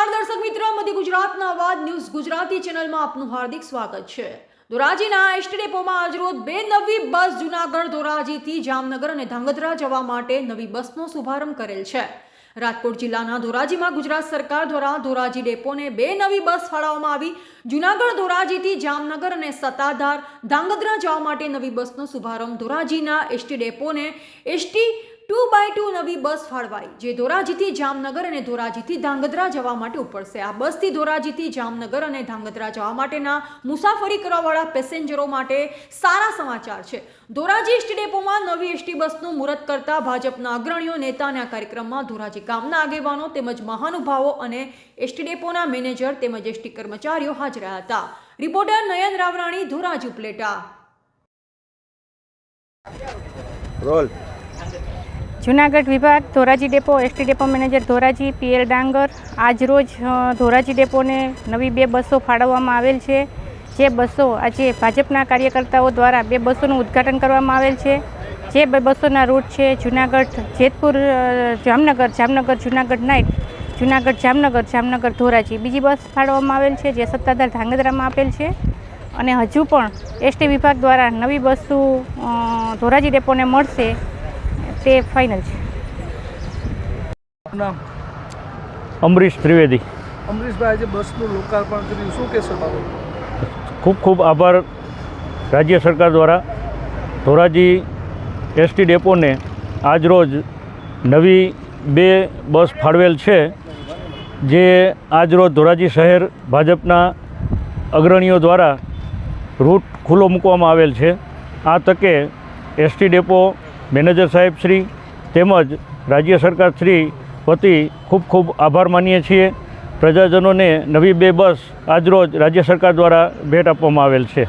નમસ્કાર દર્શક મિત્રો, મધ્ય ગુજરાતના અવાજ ન્યૂઝ ગુજરાતી ચેનલમાં આપનું હાર્દિક સ્વાગત છે। ધોરાજીના એસટી ડેપોમાં આજરોજ બે નવી બસ જૂનાગઢ ધોરાજીથી જામનગર અને ધાંગધ્રા જવા માટે નવી બસનો શુભારંભ કરેલ છે। રાજકોટ જિલ્લાના ધોરાજીમાં ગુજરાત સરકાર દ્વારા ધોરાજી ડેપોને બે નવી બસ ફાળવવામાં આવી। જૂનાગઢ ધોરાજીથી જામનગર અને સત્તાધાર ધાંગધ્રા જવા માટે નવી બસનો શુભારંભ ધોરાજીના એસટી ડેપોને એસટી 2x2 નવી બસ ફાળવાઈ, જે ધોરાજીથી જામનગર અને ધોરાજીથી ધાંગધ્રા જવા માટે ઉપડશે। આ બસથી ધોરાજીથી જામનગર અને ધાંગધ્રા જવા માટેના મુસાફરી કરવાવાળા પેસેન્જરો માટે સારા સમાચાર છે। ધોરાજી એસટી ડેપોમાં નવી એસટી બસનું મુહૂર્ત કરતા ભાજપના અગ્રણીઓ, નેતા અને આ કાર્યક્રમમાં ધોરાજી ગામના આગેવાનો તેમજ મહાનુભાવો અને એસટી ડેપોના મેનેજર તેમજ એસટી કર્મચારીઓ હાજર રહ્યા હતા। રિપોર્ટર નયન રાવરાણી, ધોરાજી ઉપલેટા। જૂનાગઢ વિભાગ Dhoraji depot ST depot manager Dhoraji PL ડાંગર આજરોજ ધોરાજી ડેપોને નવી બે બસો ફાળવવામાં આવેલ છે। જે બસો આજે ભાજપના કાર્યકર્તાઓ દ્વારા બે બસોનું ઉદ્ઘાટન કરવામાં આવેલ છે। જે બે બસોના રૂટ છે જૂનાગઢ જેતપુર જામનગર, જામનગર જૂનાગઢ નાઇટ, જૂનાગઢ જામનગર, જામનગર ધોરાજી। બીજી બસ ફાળવવામાં આવેલ છે જે સત્તાધાર ધાંગધ્રામાં આપેલ છે અને હજુ પણ એસટી વિભાગ દ્વારા નવી બસો ધોરાજી ડેપોને મળશે તે ફાઇનલ છે। નામ અમરીશ ત્રિવેદી। અમરીશભાઈ, આજે બસનું લોકાર્પણ કર્યું, શું કહેશો બાબત? ખૂબ ખૂબ આભાર રાજ્ય સરકાર દ્વારા ધોરાજી એસટી ડેપોને આજરોજ નવી બે બસ ફાળવેલ છે, જે આજરોજ ધોરાજી શહેર ભાજપના અગ્રણીઓ દ્વારા રૂટ ખુલ્લો મૂકવામાં આવેલ છે। આ તકે એસટી ડેપો મેનેજર સાહેબ શ્રી તેમજ રાજ્ય સરકાર શ્રી વતી ખૂબ ખૂબ આભાર માનીએ છીએ। પ્રજાજનોને નવી બે બસ આજરોજ રાજ્ય સરકાર દ્વારા ભેટ આપવામાં આવેલ છે।